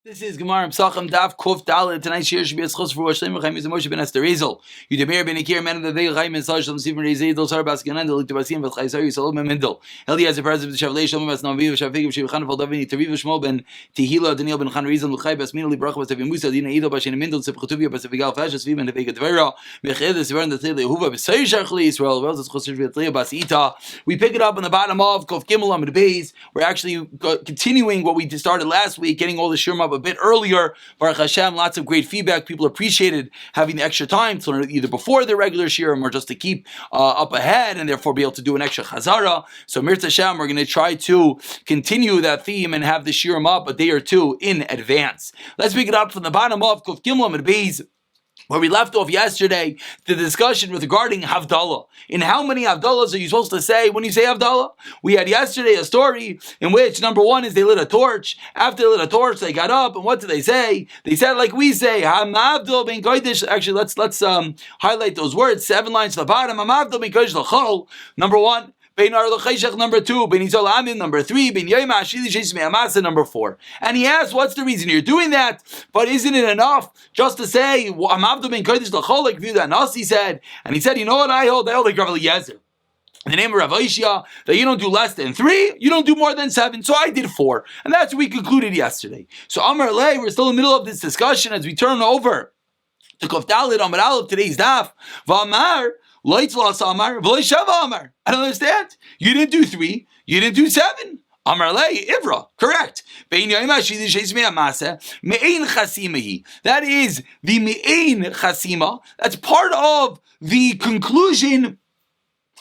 This is Gemara Pesachim Daf Kuf Dalet. Tonight's shir should be a schos for Rosh Hashanah. Is Moshe ben Esther Ezel. Yudaber ben Akir, man of the Vei Chaim and Sal Shalom Sivin Rezei Dol Sar Bas Ganan Dol Iktabasim Vat Chaisar Yisrael Ben Mendel. Eli has a president of Shavlei Shalom Bas Navi Shavfig Shivchan Val Davini Taviv Shmo ben Tehila Daniel ben Chan Rizal Luchai Bas Minali Bracha Bas Tavi Musa Dina Edo Bas Mendel Sif Chatuvia Bas Vigal Fashas Viv and Vega Tvera Meched the Severin the Tele Yehuva Bas Sayishach Yisrael Wells Chosir V'Tlei Bas Ita. We pick it up on the bottom of Kof Gimel Amid Beis. We're actually continuing what we started last week, getting all the shirm up a bit earlier. Baruch Hashem, lots of great feedback. People appreciated having the extra time to learn either before the regular shirim or just to keep up ahead and therefore be able to do an extra chazara. So Mirza Hashem, we're going to try to continue that theme and have the shirim up a day or two in advance. Let's pick it up from the bottom of Kuf Gimel and Beis, where we left off yesterday, the discussion regarding Havdalah. In how many Havdalahs are you supposed to say when you say Havdalah? We had yesterday a story in which, number one, is they lit a torch. After they lit a torch, they got up, and what did they say? They said like we say, Hamavdal ben Kodesh. Actually, let's highlight those words, 7 lines to the bottom. Hamavdal ben Kodesh l'chol. Number one. Number 2, number 3, number 4. And he asked, what's the reason you're doing that? But isn't it enough just to say, like view that Nasi said? And he said, you know what I hold? I hold like Rav Eliezer, in the name of Rav Ishia, that you don't do less than 3, you don't do more than 7. So I did 4. And that's what we concluded yesterday. So Amar Lei, we're still in the middle of this discussion as we turn over to Kuf Dalet Amar Aleph, today's daf. V'amar, Lights lost Amar, Amar. I don't understand. You didn't do 3, you didn't do 7. Amar Lei, Ivra, correct. That is the Me'ein Chasima. That's part of the conclusion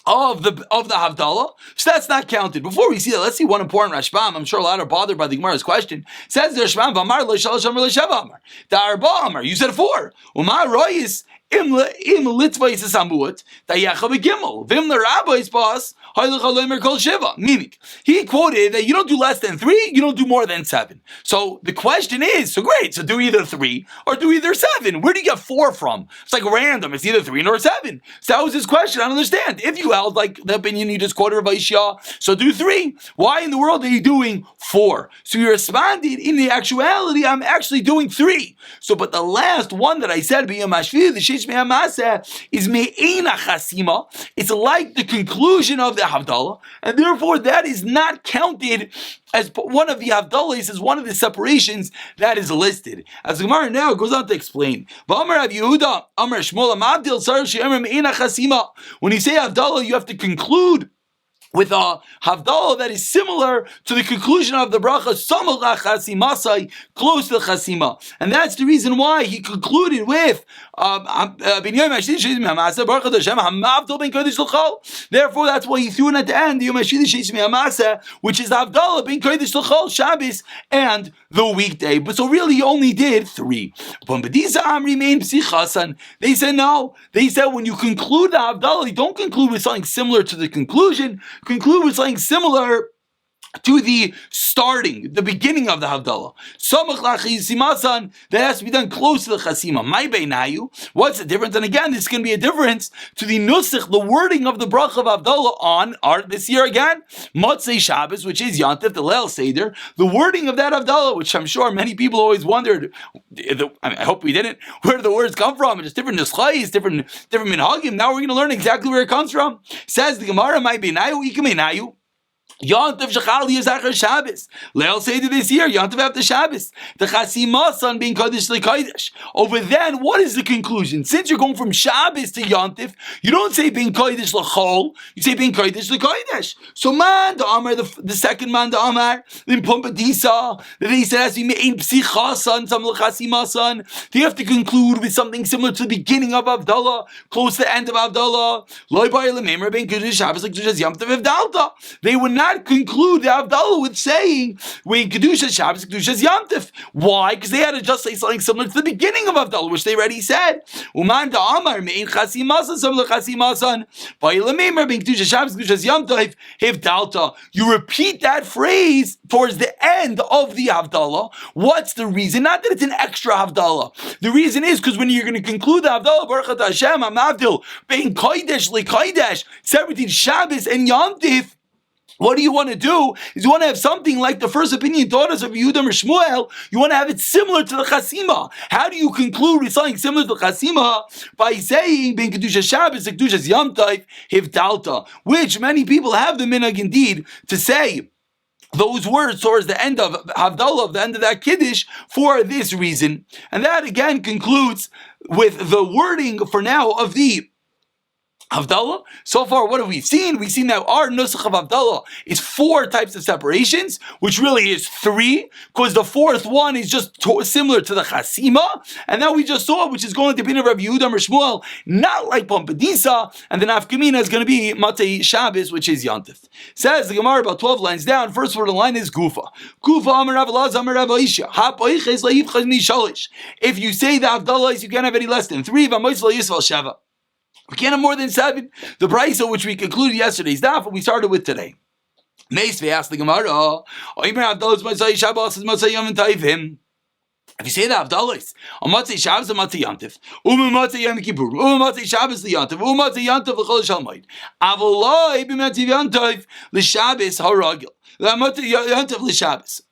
of the Havdalah, so that's not counted. Before we see that, let's see one important Rashbam. I'm sure a lot are bothered by the Gemara's question. Says the Rashbam, V'amar lo shalosh amar lo sheva amar. Da'arba amar. You said 4. Umar royis im litzva yisasambuot dayacha begimel vim l'rabba's boss haylecha loimer kol shiva. Meaning, he quoted that you don't do less than 3, you don't do more than 7. So the question is, so great, so do either 3 or do either 7. Where do you get 4 from? It's like random. It's either 3 or 7. So that was his question. I don't understand. If you held like the opinion you just quoted Rav Ishia, so do 3. Why in the world are you doing 4? So you responded, in the actuality, I'm actually doing 3. So, but the last one that I said, the Sheish Me'amasa, is Me'eina Chasima. It's like the conclusion of the Havdalah, and therefore that is not counted as one of the Havdalahs, as one of the separations that is listed. As the Gemara now goes on to explain, when you say Havdalah, you have to conclude with a Havdalah that is similar to the conclusion of the bracha Samach Chasimasai, close to the Chasima. And that's the reason why he concluded with therefore that's why he threw in at the end the which is the Havdalah ben Kodesh L'chol, Shabbos and the weekday. But so really he only did 3. They said no. They said when you conclude the Havdalah, you don't conclude with something similar to the conclusion. Conclude with something similar to the starting, the beginning of the Havdalah. That has to be done close to the Chasima. What's the difference? And again, this can be a difference to the Nusach, the wording of the bracha of Havdalah on this year again, Motzei Shabbos, which is Yantif, the Leil Seder. The wording of that Havdalah, which I'm sure many people always wondered, I hope we didn't, where do the words come from? It's different Nuschais, different Minhagim. Now we're going to learn exactly where it comes from. Says the Gemara, Ikamenayu. Yantav Shachal Yizachar Shabbos. Leil Seder this year, Yantav after Shabbos. The Chasima son being Kodesh LeKodesh. Over then, what is the conclusion? Since you're going from Shabbos to Yantav, you don't say being Kodesh LeChol, you say being Kodesh LeKodesh. So man the Amar, the second man the Amar, then Pumpadisa, that he says we Me'ein Psicha son, some Chasima son. They have to conclude with something similar to the beginning of Havdalah, close to the end of Havdalah. Loi Bar Lememer being Kodesh Shabbos like Kodesh Yantav Havdalta. They would not conclude the Havdalah with saying when Kedusha Shabbos, Kedusha Yantif. Why? Because they had to just say something similar to the beginning of Havdalah, which they already said. Uman da Amar Mein Chasimasan Sam LeChasimasan Ba'ilamemer Ben Kedusha Shabbos Kedusha Yantif Havdalta. You repeat that phrase towards the end of the Havdalah. What's the reason? Not that it's an extra Havdalah. The reason is because when you're going to conclude the Havdalah, Baruch Hashem Hamavdil Ben Kodesh LeKodesh, separating Shabbos and Yantif, What do you want to do? Is you want to have something like the first opinion taught us of Yehuda or Shmuel. You want to have it similar to the Chasima. How do you conclude with something similar to the Chasima? By saying, Ben Kedusha Shabbos, Kedusha Yom Tov, Hivtalta, which many people have the minhag indeed to say those words towards the end of Havdalah, the end of that Kiddush, for this reason. And that again concludes with the wording for now of the Havdalah. So far, what have we seen? We've seen that our nusach of Havdalah is 4 types of separations, which really is 3, because the 4th one is just similar to the Chasima, and now we just saw, which is going to be Rabbi Yehuda or Shmuel, not like Pompadisa, and the Nafkamina is going to be Matei Shabbos, which is Yantif. Says the Gemara about 12 lines down, first word of the line is Gufa. Gufa Amar Rav Elazar Amar Rav Aisha. If you say the Havdalah, you can't have any less than 3, we can't have more than 7. The brisa which we concluded yesterday's daf, what we started with today. Meisvei asked the Gemara, if you say the Havdalah on Matzei Shabbos and Matzei Yantif, Matzei Yom Kippur, Matzei Shabbos Yantif, Matzei Yantif l'chol Shalmaid, Avoloi b'Matzei Yantif l'Shabbos haragil, Matzei Yantif l'Shabbos.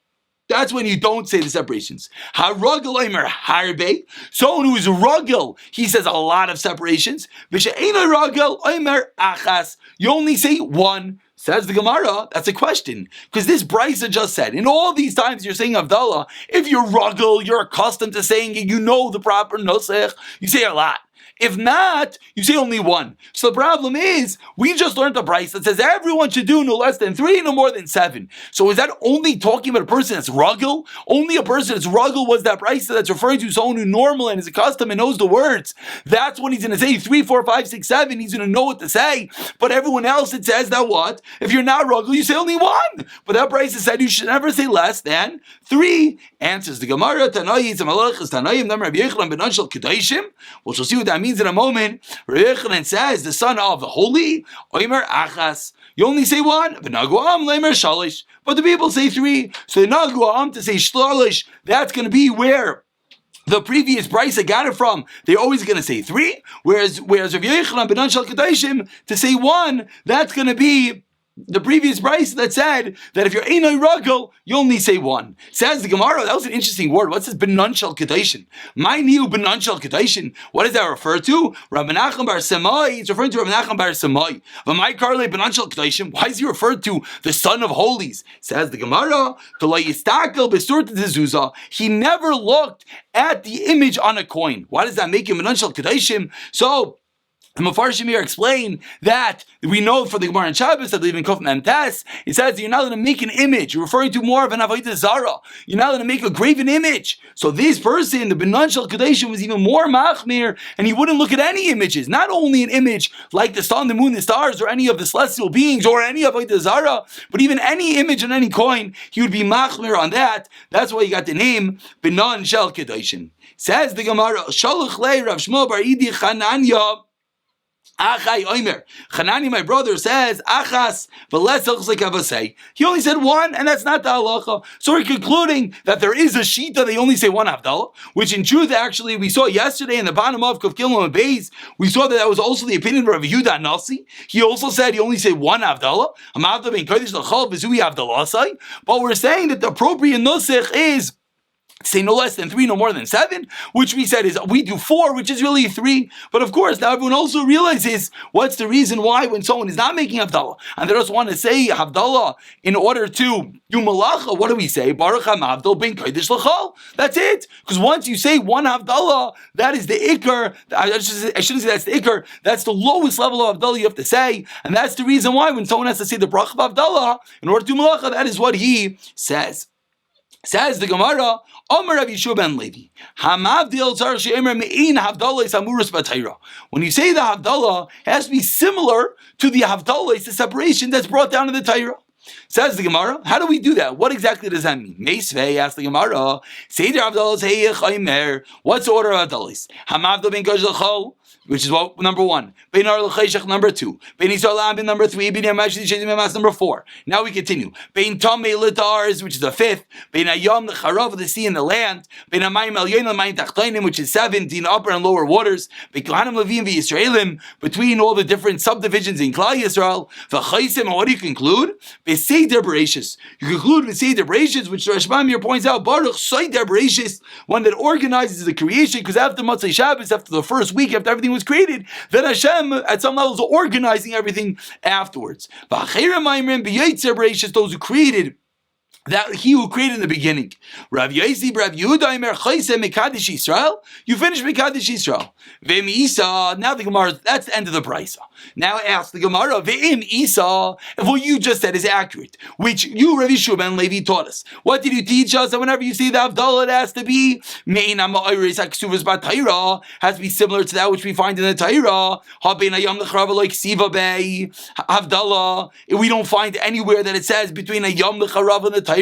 That's when you don't say the separations. Haragel omer harbe. Someone who is ragel, he says a lot of separations. V'she'eino ragel omer achas. You only say 1. Says the Gemara, that's a question. Because this brisa just said, in all these times you're saying Havdalah, if you're ragel, you're accustomed to saying it, you know the proper nosech, you say a lot. If not, you say only 1. So the problem is, we just learned a brisa that says everyone should do no less than 3, no more than 7. So is that only talking about a person that's ruggle? Only a person that's ruggle was that brisa that's referring to someone who's normal and is accustomed and knows the words. That's when he's going to say 3, 4, 5, 6, 7. He's going to know what to say. But everyone else, it says that what? If you're not ruggle, you say only 1. But that brisa said you should never say less than 3. Answers the Gemara, Tanayim, Rabbi Yochanan ben Anshel Kedaishim. We'll see what that means in a moment. Rabbi Yochanan says the son of the holy, Omer Achas. You only say 1, but Naguam Lemer Shalish. But the people say 3. So the Naguam to say Shlalish, that's going to be where the previous brisa got it from. They're always going to say 3. Whereas Rabbi Yochanan ben Anshel Kedaishim to say 1, that's going to be the previous brisa that said that if you're Einoi Ragel, you only say 1. Says the Gemara, that was an interesting word. What's this Benanshal Kedushin? My new Benanshal Kedushin. What does that refer to? Rabbi Nachman bar Semai. It's referring to Rabbi Nachman bar Semai. But my Karle Benanshal Kedushin. Why is he referred to the son of holies? Says the Gemara, he never looked at the image on a coin. Why does that make him Benanshal Kedushin? So the Mefarshim here explain that we know for the Gemara in Shabbos that even Kuf Mem Tes, it says you're not allowed to make an image. You're referring to more of an Avodah Zara. You're not allowed to make a graven image. So this person, the Benan Shel Kedeshim, was even more machmir, and he wouldn't look at any images. Not only an image like the sun, the moon, the stars, or any of the celestial beings, or any Avodah Zara, but even any image on any coin, he would be machmir on that. That's why he got the name Benan Shel Kedeshim. Says the Gemara, Shalach Le Rav Shmuel bar Idi Chananya. Achai Omer. Chanani, my brother, says, Achas, say. He only said 1, and that's not the halacha. So we're concluding that there is a shita, they only say 1 Havdalah, which in truth, actually, we saw yesterday in the bottom of Kuf Kilom and Beis, we saw that was also the opinion of Rabbi Yehuda Nasi. He also said he only say 1 Havdalah. But we're saying that the appropriate nusach is say no less than 3, no more than 7, which we said is, we do 4, which is really 3. But of course, now everyone also realizes what's the reason why when someone is not making Havdalah, and they just want to say Havdalah in order to do Malacha, what do we say? Baruch HaMavdal ben Kodesh L'chol. That's it. Because once you say 1 Havdalah, that is the Iker. I shouldn't say that's the Iker. That's the lowest level of Havdalah you have to say. And that's the reason why when someone has to say the Bracha of Havdalah, in order to do Malacha, that is what he says. Says the Gemara, Omer Rav Yeshua ben Levi, Hamavdil Tzar She'emer Me'in Havdalah Samurus B'Torah. When you say the Havdalah, it has to be similar to the Havdalah, the separation that's brought down in the Torah. Says the Gemara, how do we do that? What exactly does that mean? Meisvei asked the Gemara, Seder Havdalah Heyech Omer. What's the order of Havdalah? Hamavdil ben Kodesh L'chol, which is what number 1. Bein Ar L'Cheshach number 2. Bein Yisrael L'Am number 3. Bein Yamash L'Shezim Emas number 4. Now we continue. Bein Tamei L'Tars, which is the 5th. Bein Hayam L'Charav, the sea and the land. Bein Hamayim Elyon L'Mayim Tachtonim, which is 17 upper and lower waters. Bein Kohanim Levim V'Yisraelim, between all the different subdivisions in Klal Yisrael. V'Chaisim, and what do you conclude? Bein v'seder bereishis. You conclude v'seder bereishis, which Rashbam here points out, Baruch seder bereishis, one that organizes the creation, because after Motzei Shabbos, after the first week, after everything was created, then Hashem, at some levels, is organizing everything afterwards. Those who created, that he who created in the beginning. Rav Yehuda Imer Chayse Mekadesh Yisrael. You finish Mekadesh Yisrael. V'im Isa. Now the Gemara. That's the end of the brisa. Now ask the Gemara. V'im Isa. If what you just said is accurate, which you Rav Yeshua ben Levi taught us. What did you teach us? That whenever you see the Havdalah, it has to be Meina Ma'oris Haksuvas B'Taira. Has to be similar to that which we find in the Taira. Habein Hayam L'Charava like Siva Bei Havdalah. We don't find anywhere that it says between a Yom L'Charava and the Taira.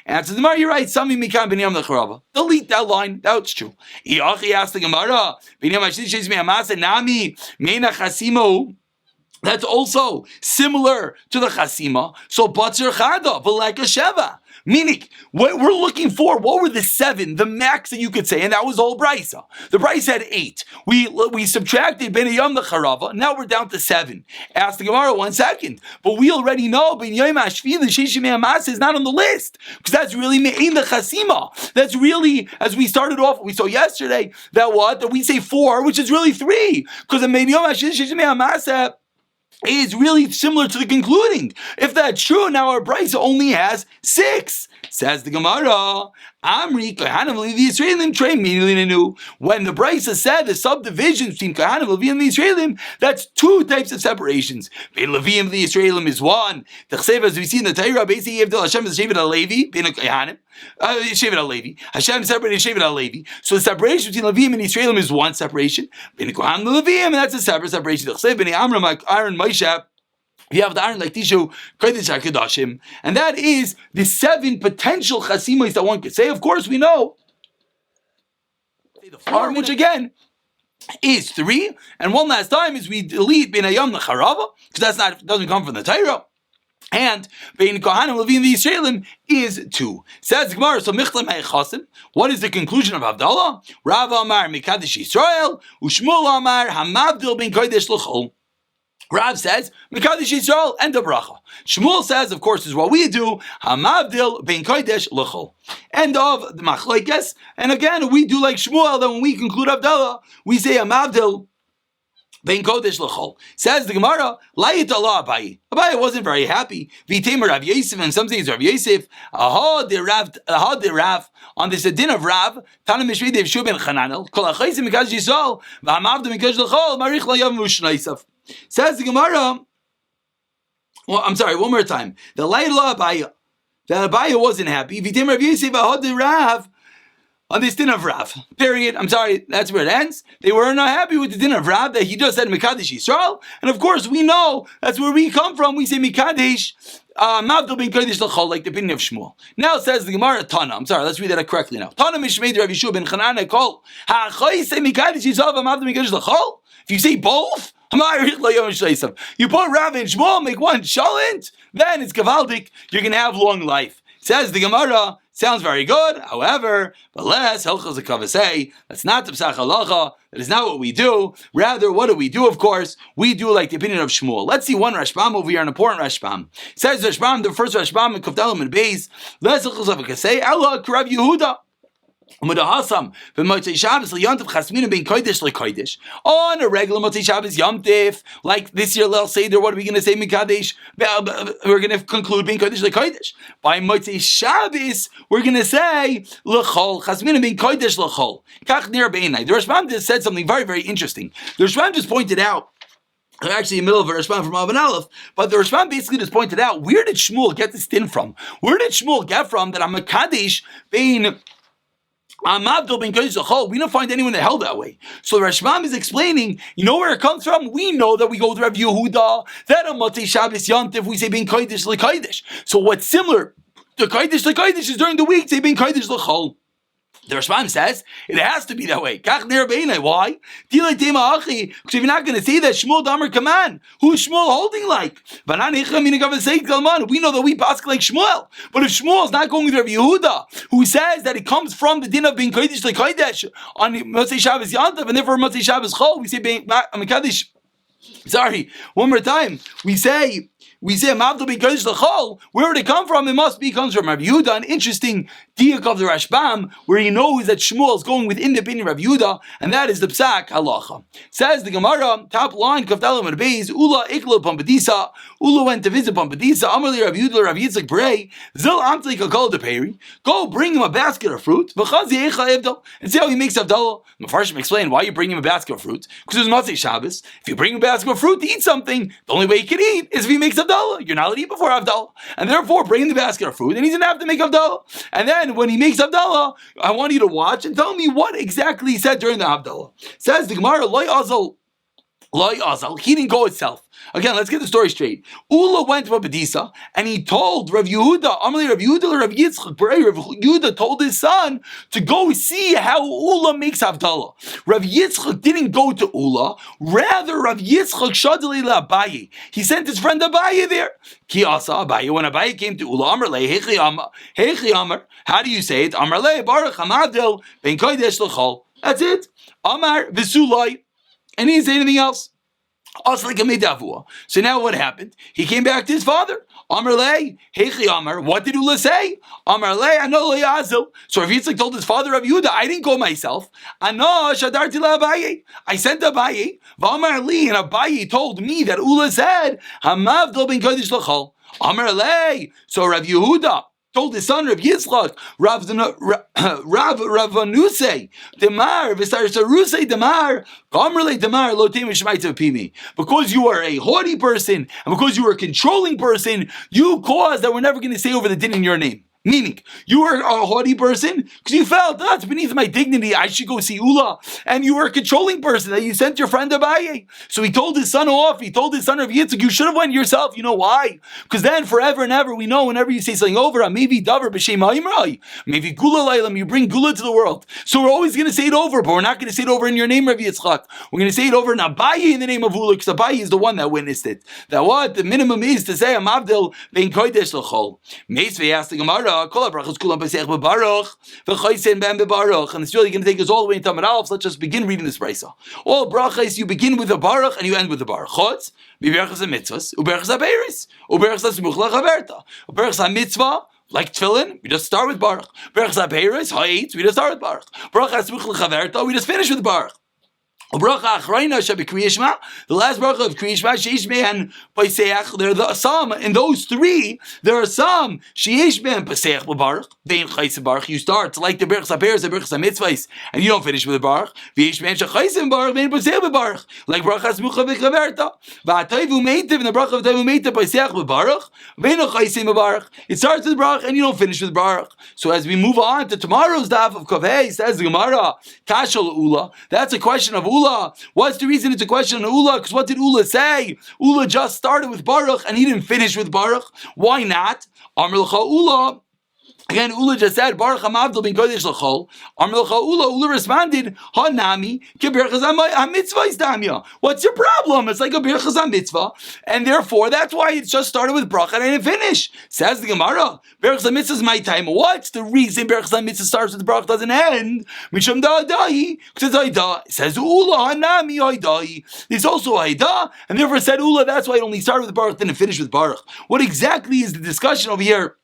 Answer the Gemara, you're right. Sami Mikan B'Niyam L'Charava. Delete that line. That's true. Iachi asked the Gemara. B'Niyam Hashish Me'amasa Nami Meina Chasimo. That's also similar to the Chasima. So Batzer Chada V'Leka Sheva. Meaning, what we're looking for, what were the 7, the max that you could say, and that was all Brisa. The Brisa had 8. We subtracted Ben Yom the Charava, now we're down to 7. Ask the Gemara 1 second. But we already know Ben Yom Hashvi, the Shishim Hamas is not on the list, because that's really Me'in the Chasima. That's really, as we started off, we saw yesterday, that we say 4, which is really 3, because the Ben Yom Hashvi, Shishim Hamas is really similar to the concluding. If that's true, now our Brisa only has 6. Says the Gemara, Amri Kohanim Levi Yisraelim Trey Milinu. When the Brisa said the subdivisions between Kohanim Levi and the Yisraelim, that's 2 types of separations. Bein Levi and the Yisraelim is 1. The Chsev, as we see in the Torah, basically Yevdel Hashem is Shevet HaLevi, Bein Kohanim, Shevet HaLevi. Hashem separated Shevet HaLevi. So the separation between Levim and Yisraelim is 1 separation. Bein Kohanim and Levim, and that's a separate separation. The Chsev, Bein Amram, Aaron, Moshe. You have the iron like Tishu, Kodesh HaKadoshim, and that is the 7 potential chasimos that one could say. Of course, we know the farm, which again is 3. And one last time is we delete Ben Hayam L'Charava, because doesn't come from the Torah. And Bein Kohanim Levim the Yisraelim is 2. Says Gemara, so Michlam Ha'echasim. What is the conclusion of Havdalah? Rav Amar Mekadesh Yisrael, Ushmul Amar Hamavdil Ben Kodesh L'Chol. Rav says, Mekadesh Yisrael, end of bracha. Shmuel says, of course, is what we do, Hamavdil ben Kodesh l'chol. End of the machlokes. And again, we do like Shmuel, that when we conclude Havdalah, we say Hamavdil ben Kodesh l'chol. Says the Gemara, Layit Allah Abayi. Abayi wasn't very happy. V'temer Rav Yosef, and some things Rav Yosef, Aha de Rav, on this din of Rav, Tana Mishri de Yeshua ben Chananel, Kol HaChaysim Mekadesh Yisrael, V'hamavdil ben Kodesh l'chol, Marich Layav Mushnaisaf. Says the Gemara, well, I'm sorry, one more time. The Layla Abaya, that Abaya wasn't happy. V'tim Rav Yosef ahod Rav, on this din of Rav. Period. I'm sorry, that's where it ends. They were not happy with the din of Rav that he just said Mekadesh Yisrael, and of course we know that's where we come from. We say Mekadesh Mavdil ben Kodesh l'chol, like the opinion of Shmuel. Now says the Gemara Tana. I'm sorry, let's read that correctly now. Tana Mishmei Rav Yeshua ben Chananel Kol HaChoy say Mekadesh Yisrael v'Mavdil ben Kodesh l'chol. If you say both, you put Rav and Shmuel, make one shalent, then it's gavaldik, you're going to have long life. Says the Gemara, sounds very good, however, but less, that's not the Pesach halacha, that is not what we do. Rather, what do? Of course, we do like the opinion of Shmuel. Let's see one Rashbam over here, an important Rashbam. Says Rashbam, the first Rashbam in Kufdalim and Beis, less Ella Rav Yehuda. On a regular Motzei Shabbos Yom Tif, like this year, let's say, what are we going to say? Mikadesh. We're going to conclude being Kodesh LeKodesh. By Motzei Shabbos, we're going to say L'chol Chasmina being Kodesh L'chol. Kach Ner Beinai. The Rashbam just said something very, very interesting. The Rashbam just pointed out. They're actually in the middle of a Rashbam from Avon Aleph, but the Rashbam basically just pointed out, where did Shmuel get this din from? Where did Shmuel get from that I'm a Kadesh being we don't find anyone that held that way. So the Rashbam is explaining, you know where it comes from? We know that we go to Rav Yehuda, that on Motzei Shabbos Yontif we say being Kodesh L'Kodesh. So what's similar to Kodesh L'Kodesh is during the week, say being Kodesh L'Chol. The Rashbam says it has to be that way. Why? Because if you're not going to say that Shmuel Damer Kaman, who is Shmuel holding like? We know that we pass like Shmuel. But if Shmuel is not going to Rav Yehuda, who says that it comes from the din of being Kodesh L'Kodesh on Motzei Shabbos Yantav, and therefore Motzei Shabbos Chol, we say being Mekadesh. Sorry, one more time. We say we say Mavdil because L'chol. Where would it come from? It must be comes from Rav Yehuda. An interesting diak of the Rashbam, where he knows that Shmuel is going within the opinion of Rav Yehuda, and that is the Psak Halacha. Says the Gemara, top line, Kafdalim and Beis, Ula Ikla Pampedisa. Ula went to visit Pampedisa. Amarli Rav Yehuda, Rav Yitzchak Brei, Zil Amtli Kakol de Peri. Go bring him a basket of fruit, and see how he makes Avdallah. Mefarshim explain why you bring him a basket of fruit. Because it was Matzei Shabbos. If you bring him a basket of fruit to eat something, the only way he can eat is if he makes Avdallah. You're not allowed to eat before Avdallah. And therefore, bring him the basket of fruit, and he's going to have to make Avdallah. And then, when he makes Avdallah, I want you to watch and tell me what exactly he said during the Avdallah. Says the Gemara, Loi Azal, he didn't go itself. Again, let's get the story straight. Ula went to Bedisa and he told Rav Yehuda, Amalei Rav Yehuda, Rav Yitzchak, Rav Yehuda told his son to go see how Ula makes Havdalah. Rav Yitzchak didn't go to Ula, rather Rav Yitzchak shadali la Abaye. He sent his friend Abaye there. Ki asa Abaye, when Abaye came to Ula, Amarle, Hechi Amar, how do you say it? Amarle, Baruch Hamadil, Ben Kodesh L'chol. That's it. Amar V'sulai. And he didn't say anything else. So now what happened? He came back to his father. Amar lei, Hechi Amar. What did Ula say? Amar lei, Ano Yazil. So Rav Yitzchak told his father, Rav Yehuda, I didn't go myself. Ano Shadarti la Abaye. I sent Abaye. V'Amar li, and Abaye told me that Ula said, Hamavdol ben Kodesh L'chol. Amar lei. So Rav Yehuda told his son Rav Yitzchak, Ravanuse, Demar, Visarsaruse, Demar, Gomerle, Demar, Lotem Shmaita Pimi. Because you are a haughty person, and because you are a controlling person, you caused that we're never going to say over the din in your name. Meaning, you were a haughty person because you felt that's beneath my dignity. I should go see Ula, and you were a controlling person that you sent your friend Abaye. So he told his son off. He told his son of Yitzchak, you should have went yourself. You know why? Because then forever and ever we know whenever you say something over, maybe davar b'shem ha'imrai, maybe gula laylam, you bring gula to the world. So we're always going to say it over, but we're not going to say it over in your name, Rav Yitzchak. We're going to say it over in Abaye in the name of Ula, because Abaye is the one that witnessed it. That what the minimum is to say Amavdil ben Kodesh L'chol. Meisvei asked the Gemara. And it's really going to take us all the way into Amar Aleph. Let's just begin reading this brisa. All brachas, you begin with the baruch and you end with the baruch. Chutz, biberachas mitzvahs, uberachas aberis, uberachas smuch lachaverta, uberachas mitzvah. Like tefillin, we just start with baruch. Uberachas aberis, ha'etz, we just start with baruch. Uberachas smuch lachaverta, we just finish with baruch. The last bracha of Kriya Shema, Sheish and Paseach. There are some in those three. There are some Sheish and Paseach b'Baruch. Vein Chayis Baruch. You start like the Berachas Haberes, the Berachas Mitzvahs, and you don't finish with the Baruch. Veish Ben Shachayis Baruch, Vein Paseach b'Baruch. Like Brachas Mucha v'Chaverta. V'Atayvu Meitiv and the Bracha of Tayvu Meitiv Paseach b'Baruch. Vein Chayis b'Baruch. It starts with Baruch and you don't finish with Baruch. So as we move on to tomorrow's daf of Kaveh, says the Gemara, Kashal Ula. That's a question of Ula. What's the reason it's a question of Ula? Because what did Ula say? Ula just started with Baruch and he didn't finish with Baruch. Why not? Amr l'cha Ula. Again, Ula just said, Baruch HaMavdil ben Kodesh L'chol. Amr l'cha Ula responded, Ha-nami, ke-berachas ha-mitzvah is damya. What's your problem? It's like a berachas ha-mitzvah, and therefore, that's why it just started with bracha and didn't finish. Says the Gemara, berachas ha-mitzvah is my time. What's the reason berachas ha-mitzvah starts with bracha, doesn't end? Misham da'adahi, because it's haidah. It says, Ula, ha-nami, haidahi. It's also haidah, and therefore said Ula, that's why it only started with Baruch, didn't finish with Baruch. What exactly is the discussion over here?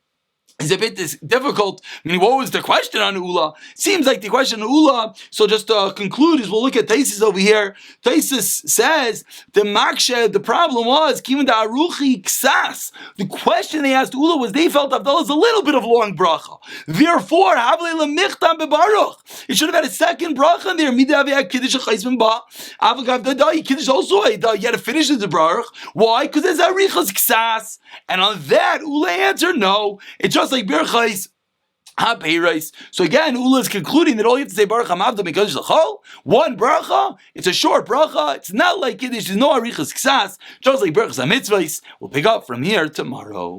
Is a bit difficult. I mean, what was the question on Ula? Seems like the question on Ula. So just to conclude, is we'll look at Taisus over here. Taisus says the makshe. The problem was kivan da aruchi ksas. The question they asked Ula was they felt Havdalah is a little bit of long bracha. Therefore, havle lemichtam bebaruch. It should have had a second bracha in there. Midaveh kiddush chayis ben ba. Avagav dadai kiddush also haidah. You had to finish the baruch. Why? Because there's arichas ksas. And on that, Ula answered no. It's just like Birchais HaPeiros. So again, Ula is concluding that all you have to say Baruch HaMavdil ben Kodesh L'chol, one bracha, it's a short bracha, it's not like Kiddush, there's no Arichas Ksas, just like Birchas HaMitzvahs. We'll pick up from here tomorrow.